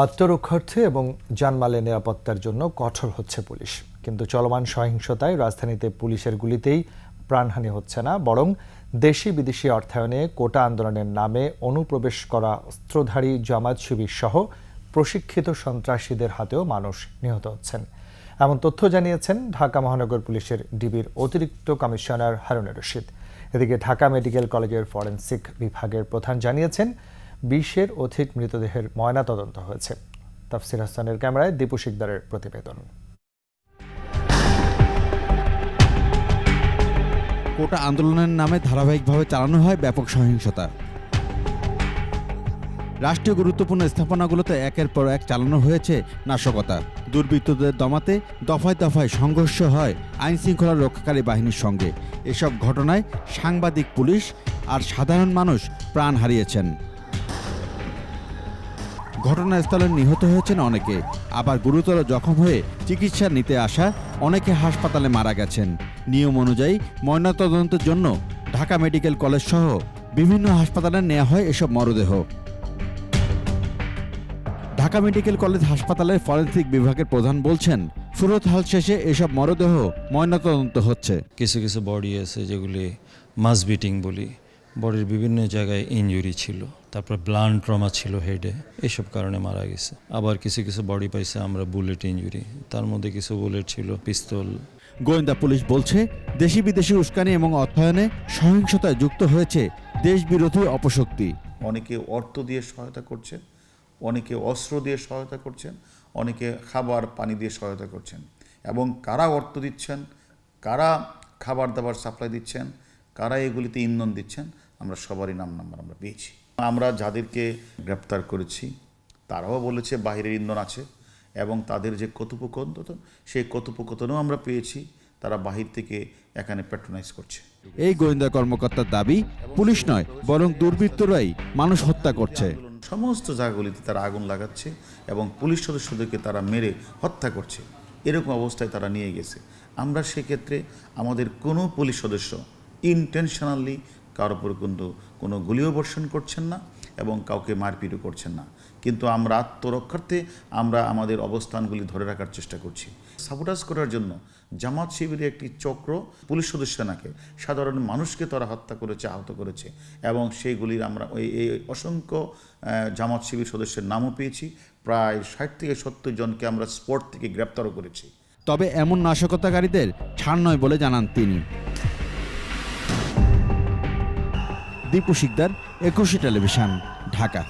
আত্মরক্ষার্থে এবং জানমালের নিরাপত্তার জন্য কঠোর হচ্ছে পুলিশ, কিন্তু চলমান সহিংসতায় রাজধানীতে পুলিশের গুলিতেই প্রাণহানি হচ্ছে না, বরং দেশি বিদেশি অর্থায়নে কোটা আন্দোলনের নামে অনুপ্রবেশ করা অস্ত্রধারী জামায়াত শিবির সহ প্রশিক্ষিত সন্ত্রাসীদের হাতেও মানুষ নিহত হচ্ছেন। এমন তথ্য জানিয়েছেন ঢাকা মহানগর পুলিশের ডিবির অতিরিক্ত কমিশনার হারুনুর রশিদ। এদিকে ঢাকা মেডিকেল কলেজের ফরেনসিক বিভাগের প্রধান জানিয়েছেন 20-এর অধিক মৃতদেহের ময়নাতদন্ত হয়েছে। তাফসির হাসানের ক্যামেরায় দীপু শিকদারের প্রতিবেদন। কোটা আন্দোলনের নামে ধারাবাহিকভাবে চালানো হয় ব্যাপক সহিংসতা। রাষ্ট্রীয় গুরুত্বপূর্ণ স্থাপনাগুলোতে একের পর এক চালানো হয়েছে নাশকতা। দুর্বৃত্তদের দমাতে দফায় দফায় সংঘর্ষ হয় আইন শৃঙ্খলা রক্ষাকারী বাহিনীর সঙ্গে। এসব ঘটনায় সাংবাদিক, পুলিশ আর সাধারণ মানুষ প্রাণ হারিয়েছেন। ঘটনাস্থলে নিহত হয়েছেন অনেকে, আবার গুরুতর জখম হয়ে চিকিৎসা নিতে আসা অনেকে হাসপাতালে মারা গেছেন। নিয়ম অনুযায়ী ময়নাতদন্তের জন্য ঢাকা মেডিকেল কলেজ সহ বিভিন্ন হাসপাতালে নেওয়া হয় এসব মরদেহ। ঢাকা মেডিকেল কলেজ হাসপাতালের ফরেনসিক বিভাগের প্রধান বলছেন, সুরতহাল শেষে এসব মরদেহ ময়নাতদন্ত হচ্ছে। কিছু কিছু বডি আছে যেগুলি মাস বিটিং বলি, বডির বিভিন্ন জায়গায় ইনজুরি ছিল, তারপর ব্লান্ট ট্রমা ছিল হেডে, এসব কারণে মারা গেছে। আবার কিছু কিছু বডি পাইছে আমরা বুলেট ইনজুরি, তার মধ্যে কিছু বুলেট ছিল, পিস্তল। গোয়েন্দা পুলিশ বলছে, দেশি বিদেশি উস্কানি এবং অর্থায়নে সহিংসতায় যুক্ত হয়েছে দেশবিরোধী অপশক্তি। অনেকে অর্থ দিয়ে সহায়তা করছেন, অনেকে অস্ত্র দিয়ে সহায়তা করছেন, অনেকে খাবার পানি দিয়ে সহায়তা করছেন। এবং কারা অর্থ দিচ্ছেন, কারা খাবার দাবার সাপ্লাই দিচ্ছেন, কারা এগুলিতে ইন্ধন দিচ্ছেন, আমরা সবারই নাম্বার আমরা পেয়েছি। আমরা যাদেরকে গ্রেপ্তার করেছি তারাও বলেছে বাহিরের ইন্ধন আছে, এবং তাদের যে কথোপকথন, সেই কথোপকথনও আমরা পেয়েছি, তারা বাহির থেকে এখানে প্যাট্রোনাইজ করছে। এই গোয়েন্দা কর্মকর্তার দাবি, পুলিশ নয় বরং দুর্বৃত্তরাই মানুষ হত্যা করছে। সমস্ত জায়গাগুলিতে তারা আগুন লাগাচ্ছে এবং পুলিশ সদস্যদেরকে তারা মেরে হত্যা করছে, এরকম অবস্থায় তারা নিয়ে গেছে। আমরা সেক্ষেত্রে আমাদের কোনো পুলিশ সদস্য ইন্টেনশনালি কারোর উপর কিন্তু কোনো গুলিও বর্ষণ করছেন না এবং কাউকে মারপিটও করছেন না, কিন্তু আমরা আত্মরক্ষার্থে আমরা আমাদের অবস্থানগুলি ধরে রাখার চেষ্টা করছি। সাবোটাজ করার জন্য জামাত শিবিরের একটি চক্র পুলিশ সদস্য নাকে সাধারণ মানুষকে তারা হত্যা করেছে, আহত করেছে, এবং সেইগুলির আমরা এই অসংখ্য জামাত শিবির সদস্যের নামও পেয়েছি। প্রায় 60 থেকে 70 জনকে আমরা স্পট থেকে গ্রেপ্তারও করেছি। তবে এমন নাশকতাকারীদের ছাড় নয় বলে জানান তিনি। দীপু শিকদার, 21 টেলিভিশন, ঢাকা।